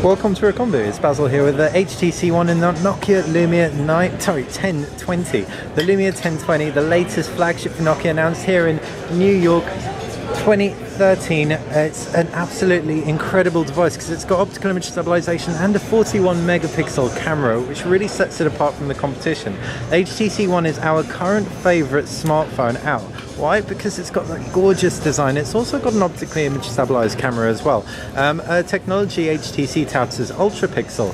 Welcome to Recombo. It's Basil here with the HTC One and the Nokia Lumia 1020. The Lumia 1020, the latest flagship for Nokia, announced here in New York 2013. It's an absolutely incredible device because it's got optical image stabilization and a 41 megapixel camera, which really sets it apart from the competition. The HTC One is our current favorite smartphone out. Why? Because it's got that gorgeous design. It's also got an optically image stabilized camera as well. A technology HTC touts as ultra pixel.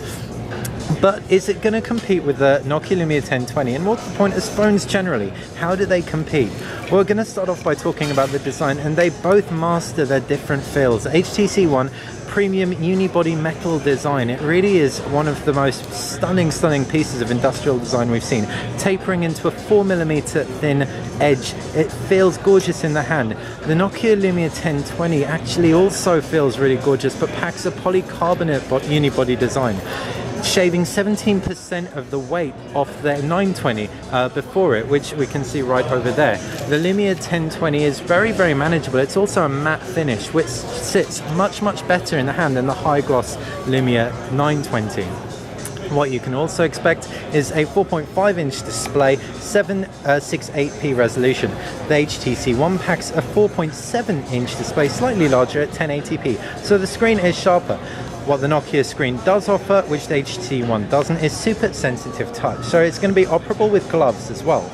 But is it going to compete with the Nokia Lumia 1020? And what's the point as phones generally? How do they compete? Well, we're going to start off by talking about the design, and they both master their different feels. HTC One, premium unibody metal design. It really is one of the most stunning pieces of industrial design we've seen. Tapering into a 4mm thin edge. It feels gorgeous in the hand. The Nokia Lumia 1020 actually also feels really gorgeous, but packs a polycarbonate unibody design, shaving 17% of the weight off the 920 before it, which we can see right over there. The Lumia 1020 is very manageable. It's also a matte finish, which sits much better in the hand than the high gloss Lumia 920. What you can also expect is a 4.5-inch display, 768p resolution. The HTC One packs a 4.7-inch display, slightly larger at 1080p, so the screen is sharper. What the Nokia screen does offer, which the HTC One doesn't, is super sensitive touch, so it's going to be operable with gloves as well.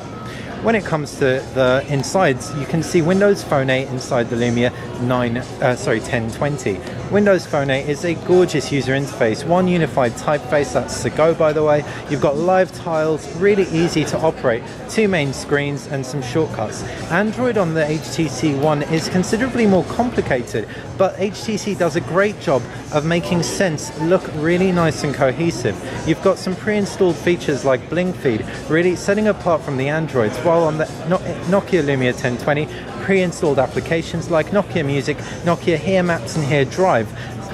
When it comes to the insides, you can see Windows Phone 8 inside the Lumia 1020. Windows Phone 8 is a gorgeous user interface, one unified typeface, that's the go by the way. You've got live tiles, really easy to operate, two main screens and some shortcuts. Android on the HTC One is considerably more complicated, but HTC does a great job of making sense look really nice and cohesive. You've got some pre-installed features like Blink Feed, really setting apart from the Androids, while on the Nokia Lumia 1020, pre-installed applications like Nokia Music, Nokia Here Maps and Here Drive,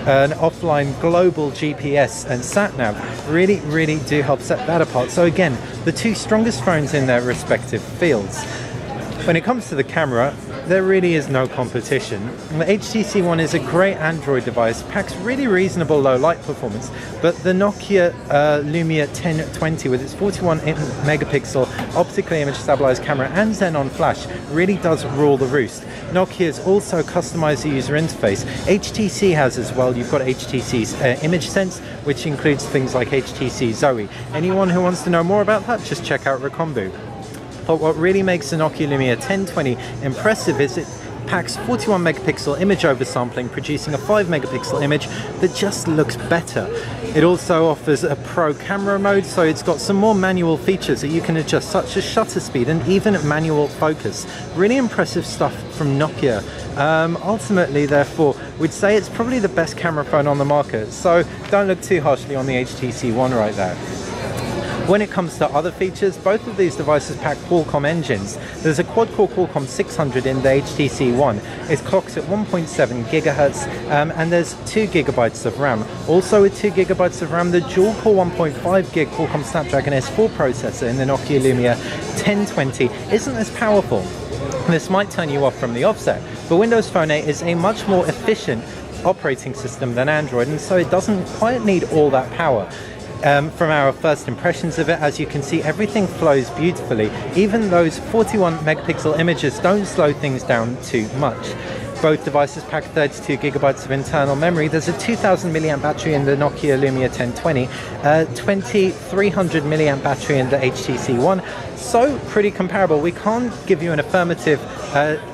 an offline global GPS and sat-nav really do help set that apart. So again, the two strongest phones in their respective fields. When it comes to the camera, there really is no competition. The HTC One is a great Android device, packs really reasonable low light performance, but the Nokia Lumia 1020 with its 41 megapixel optically image stabilized camera and Xenon flash really does rule the roost. Nokia's also customized the user interface. HTC has as well. You've got HTC's Image Sense, which includes things like HTC Zoe. Anyone who wants to know more about that, just check out Recombo. But what really makes the Nokia Lumia 1020 impressive is it packs 41 megapixel image oversampling, producing a 5 megapixel image that just looks better. It also offers a pro camera mode, so it's got some more manual features that you can adjust, such as shutter speed and even manual focus. Really impressive stuff from Nokia. Ultimately, therefore, we'd say it's probably the best camera phone on the market, so don't look too harshly on the HTC One right there. When it comes to other features, both of these devices pack Qualcomm engines. There's a quad-core Qualcomm 600 in the HTC One. It's clocked at 1.7 gigahertz, and there's 2 gigabytes of RAM. Also with 2 gigabytes of RAM, the dual-core 1.5 gig Qualcomm Snapdragon S4 processor in the Nokia Lumia 1020 isn't as powerful. This might turn you off from the offset, but Windows Phone 8 is a much more efficient operating system than Android, and so it doesn't quite need all that power. From our first impressions of it, as you can see, everything flows beautifully. Even those 41 megapixel images don't slow things down too much. Both devices pack 32 gigabytes of internal memory. There's a 2000 milliamp battery in the Nokia Lumia 1020, 2300 milliamp battery in the HTC One. So pretty comparable. We can't give you an affirmative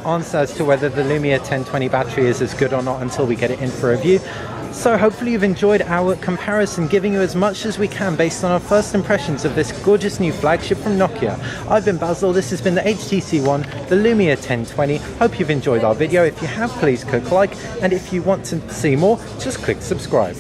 answer as to whether the Lumia 1020 battery is as good or not until we get it in for review. So hopefully you've enjoyed our comparison, giving you as much as we can based on our first impressions of this gorgeous new flagship from Nokia. I've been Basil, this has been the HTC One, the Lumia 1020. Hope you've enjoyed our video. If you have, please click like, and if you want to see more, just click subscribe.